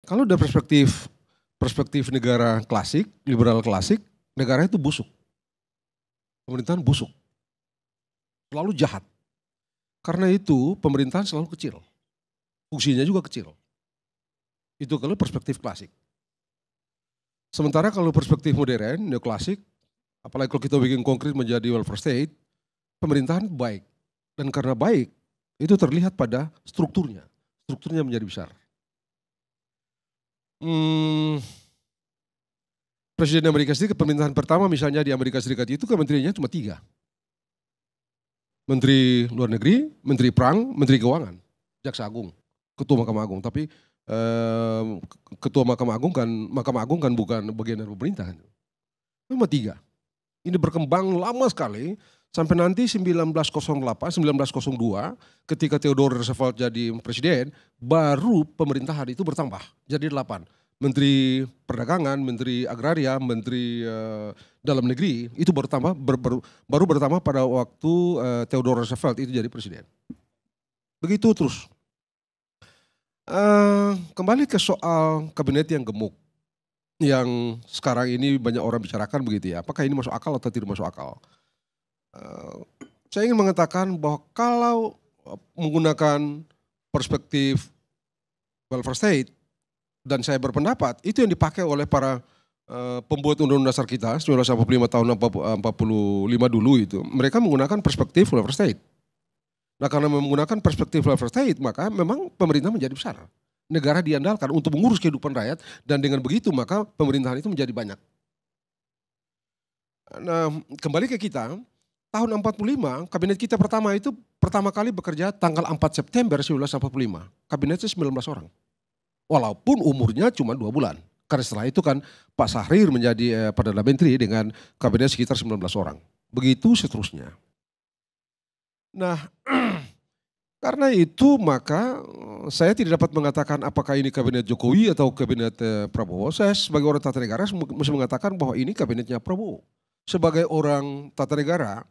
Kalau dari perspektif negara klasik, liberal klasik, negara itu busuk. Pemerintahan busuk. Selalu jahat. Karena itu pemerintahan selalu kecil. Fungsinya juga kecil. Itu kalau perspektif klasik. Sementara kalau perspektif modern, neoklasik, apalagi kalau kita bikin konkret menjadi welfare state, pemerintahan baik. Dan karena baik, itu terlihat pada strukturnya. Strukturnya menjadi besar. Presiden Amerika Serikat, pemerintahan pertama misalnya di Amerika Serikat itu kementeriannya cuma 3. Menteri Luar Negeri, Menteri Perang, Menteri Keuangan, Jaksa Agung, Ketua Mahkamah Agung. Tapi Ketua Mahkamah Agung kan bukan bagian dari pemerintah. Cuma 3. Ini berkembang lama sekali sampai nanti 1908, 1902 ketika Theodore Roosevelt jadi presiden, baru pemerintahan itu bertambah jadi 8. Menteri Perdagangan, Menteri Agraria, Menteri Dalam Negeri itu baru bertambah pada waktu Theodore Roosevelt itu jadi presiden. Begitu terus. Kembali ke soal kabinet yang gemuk, yang sekarang ini banyak orang bicarakan begitu ya. Apakah ini masuk akal atau tidak masuk akal? Saya ingin mengatakan bahwa kalau menggunakan perspektif welfare state, dan saya berpendapat itu yang dipakai oleh para pembuat Undang-Undang Dasar kita 1945 tahun 45 dulu itu. Mereka menggunakan perspektif welfare state. Nah karena menggunakan perspektif welfare state maka memang pemerintah menjadi besar. Negara diandalkan untuk mengurus kehidupan rakyat dan dengan begitu maka pemerintahan itu menjadi banyak. Nah kembali ke kita, tahun 45 kabinet kita pertama kali bekerja tanggal 4 September 1945. Kabinetnya 19 orang. Walaupun umurnya cuma 2 bulan. Karena setelah itu kan Pak Syahrir menjadi Perdana Menteri dengan kabinet sekitar 19 orang. Begitu seterusnya. Nah karena itu maka saya tidak dapat mengatakan apakah ini kabinet Jokowi atau kabinet Prabowo. Saya sebagai orang tata negara mesti mengatakan bahwa ini kabinetnya Prabowo. Sebagai orang tata negara,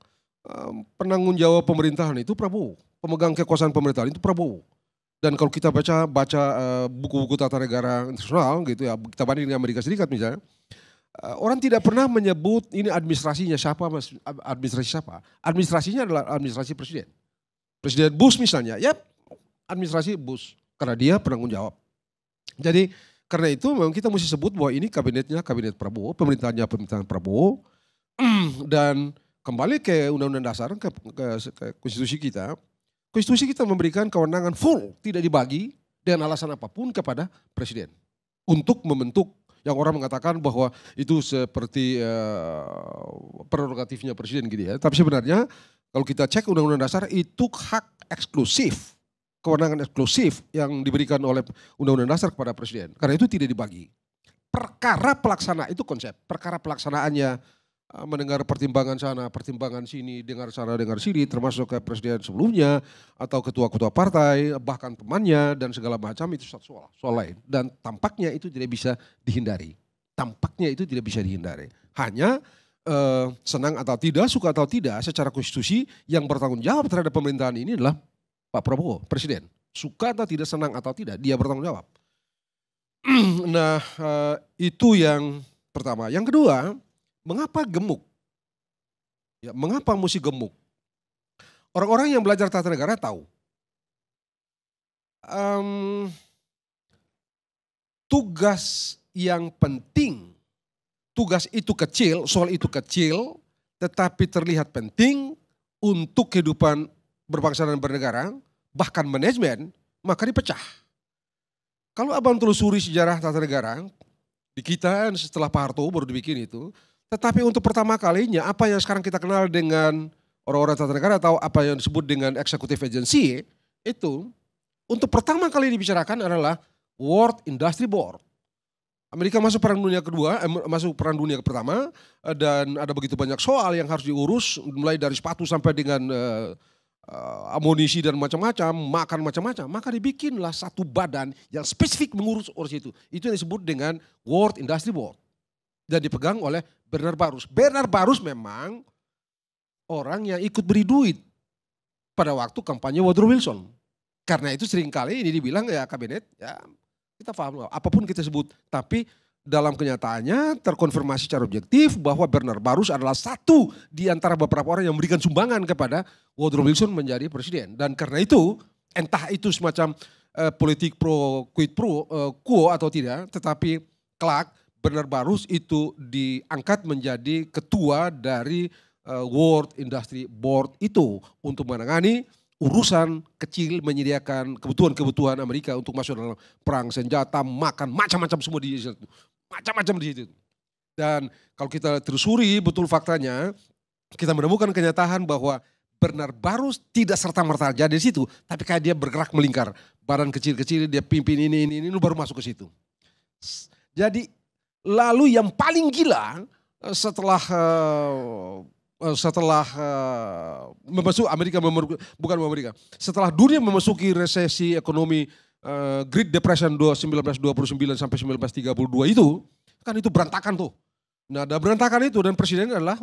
penanggung jawab pemerintahan itu Prabowo. Pemegang kekuasaan pemerintahan itu Prabowo. Dan kalau kita baca buku-buku tata negara internasional gitu ya, kita banding dengan Amerika Serikat misalnya, orang tidak pernah menyebut ini administrasinya siapa, administrasi siapa. Administrasinya adalah administrasi presiden. Presiden Bush misalnya, ya administrasi Bush karena dia penanggung jawab. Jadi karena itu memang kita mesti sebut bahwa ini kabinetnya kabinet Prabowo, pemerintahannya pemerintahan Prabowo. Dan kembali ke Undang-Undang Dasar, ke konstitusi kita. Konstitusi kita memberikan kewenangan full, tidak dibagi dengan alasan apapun kepada presiden. Untuk membentuk, yang orang mengatakan bahwa itu seperti prerogatifnya presiden gitu ya. Tapi sebenarnya kalau kita cek Undang-Undang Dasar itu hak eksklusif, kewenangan eksklusif yang diberikan oleh Undang-Undang Dasar kepada presiden. Karena itu tidak dibagi. Perkara pelaksana itu konsep, perkara pelaksanaannya mendengar pertimbangan sana, pertimbangan sini, dengar sana, dengar sini, termasuk ke presiden sebelumnya, atau ketua-ketua partai, bahkan temannya, dan segala macam itu soal lain. Dan tampaknya itu tidak bisa dihindari. Tampaknya itu tidak bisa dihindari. Hanya senang atau tidak, suka atau tidak, secara konstitusi yang bertanggung jawab terhadap pemerintahan ini adalah Pak Prabowo, presiden. Suka atau tidak, senang atau tidak, dia bertanggung jawab. Nah itu yang pertama. Yang kedua, mengapa gemuk? Ya, mengapa mesti gemuk? Orang-orang yang belajar tata negara tahu. Tugas yang penting, tugas itu kecil, soal itu kecil, tetapi terlihat penting untuk kehidupan berbangsa dan bernegara, bahkan manajemen, maka dipecah. Kalau abang telusuri sejarah tata negara, di kita setelah Pak Harto baru dibikin itu, tetapi untuk pertama kalinya apa yang sekarang kita kenal dengan orang-orang tata negara atau apa yang disebut dengan executive agency itu untuk pertama kali dibicarakan adalah World Industry Board. Amerika masuk perang dunia kedua, masuk perang dunia pertama dan ada begitu banyak soal yang harus diurus mulai dari sepatu sampai dengan amunisi dan macam-macam, makan macam-macam. Maka dibikinlah satu badan yang spesifik mengurus itu. Itu yang disebut dengan World Industry Board. Dan dipegang oleh Bernard Baruch. Bernard Baruch memang orang yang ikut beri duit pada waktu kampanye Woodrow Wilson. Karena itu seringkali ini dibilang ya kabinet ya Kita paham apapun kita sebut, tapi dalam kenyataannya terkonfirmasi secara objektif bahwa Bernard Baruch adalah satu di antara beberapa orang yang memberikan sumbangan kepada Woodrow Wilson menjadi presiden. Dan karena itu, entah itu semacam politik pro quid pro quo atau tidak, tetapi kelak Bernard Baruch itu diangkat menjadi ketua dari World Industry Board itu untuk menangani urusan kecil, menyediakan kebutuhan-kebutuhan Amerika untuk masuk dalam perang senjata, makan, macam-macam semua di situ. Macam-macam di situ. Dan kalau kita telusuri betul faktanya, kita menemukan kenyataan bahwa Bernard Baruch tidak serta-merta jadi di situ, tapi kayak dia bergerak melingkar. Badan kecil-kecil, dia pimpin ini, baru masuk ke situ. Jadi lalu yang paling gila setelah setelah dunia memasuki resesi ekonomi Great Depression 1929 sampai 1932 itu, kan itu berantakan tuh. Nah, berantakan itu dan presiden adalah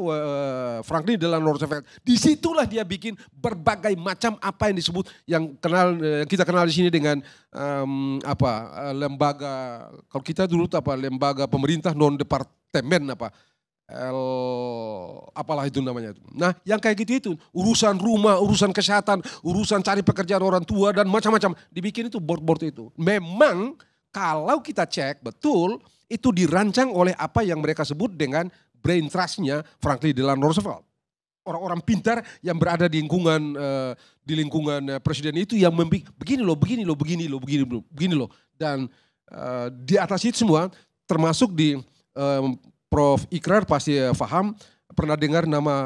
Franklin Delano Roosevelt. Disitulah dia bikin berbagai macam apa yang disebut yang kita kenal di sini dengan lembaga, kalau kita dulu lembaga pemerintah non departemen apalah itu namanya itu. Nah, yang kayak gitu itu urusan rumah, urusan kesehatan, urusan cari pekerjaan orang tua dan macam-macam dibikin itu board itu. Memang kalau kita cek betul itu dirancang oleh apa yang mereka sebut dengan brain trust-nya Franklin Delano Roosevelt. Orang-orang pintar yang berada di lingkungan presiden itu yang begini loh. Dan di atas itu semua termasuk di Prof. Ikrar pasti paham, pernah dengar nama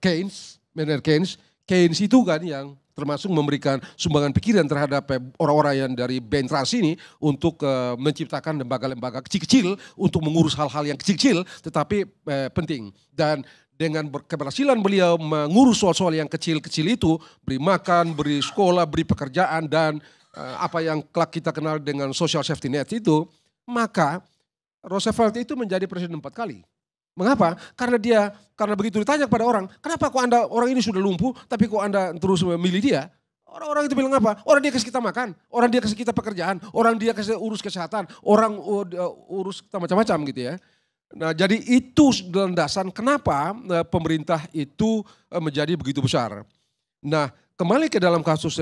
Keynes, Maynard Keynes. Keynes itu kan yang termasuk memberikan sumbangan pikiran terhadap orang-orang yang dari brain trust ini untuk menciptakan lembaga-lembaga kecil-kecil untuk mengurus hal-hal yang kecil-kecil tetapi penting. Dan dengan keberhasilan beliau mengurus soal-soal yang kecil-kecil itu, beri makan, beri sekolah, beri pekerjaan dan apa yang kelak kita kenal dengan social safety net itu, maka Roosevelt itu menjadi presiden 4 kali. Mengapa? Karena begitu ditanya kepada orang, kenapa kok orang ini sudah lumpuh tapi kok Anda terus memilih dia? Orang-orang itu bilang apa? Orang dia kasih kita makan, orang dia kasih kita pekerjaan, orang dia kasih urus kesehatan, orang urus kita macam-macam gitu ya. Nah, jadi itu landasan kenapa pemerintah itu menjadi begitu besar. Nah, kembali ke dalam kasus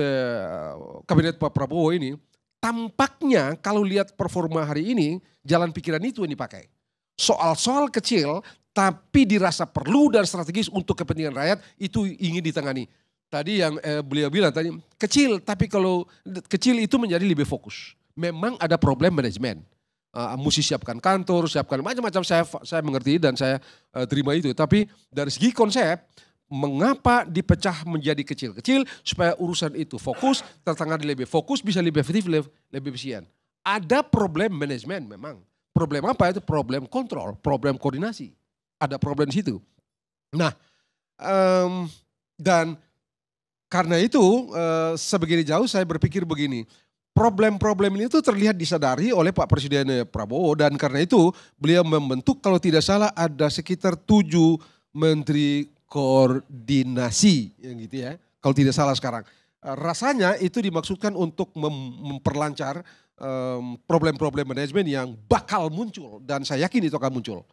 kabinet Pak Prabowo ini, tampaknya kalau lihat performa hari ini, jalan pikiran itu yang dipakai. Soal-soal kecil tapi dirasa perlu dan strategis untuk kepentingan rakyat itu ingin ditangani. Tadi yang beliau bilang tadi, kecil tapi kalau kecil itu menjadi lebih fokus. Memang ada problem manajemen. Mesti siapkan kantor, siapkan macam-macam, saya mengerti dan saya terima itu. Tapi dari segi konsep, mengapa dipecah menjadi kecil-kecil supaya urusan itu fokus, tertangani lebih fokus, bisa lebih efektif, lebih efisien. Ada problem manajemen memang. Problem apa itu? Problem kontrol, problem koordinasi. Ada problem di situ. Nah, dan karena itu sebegini jauh saya berpikir begini. Problem-problem ini itu terlihat disadari oleh Pak Presiden Prabowo dan karena itu beliau membentuk kalau tidak salah ada sekitar 7 menteri koordinasi gitu ya. Kalau tidak salah sekarang. Rasanya itu dimaksudkan untuk memperlancar problem-problem manajemen yang bakal muncul dan saya yakin itu akan muncul.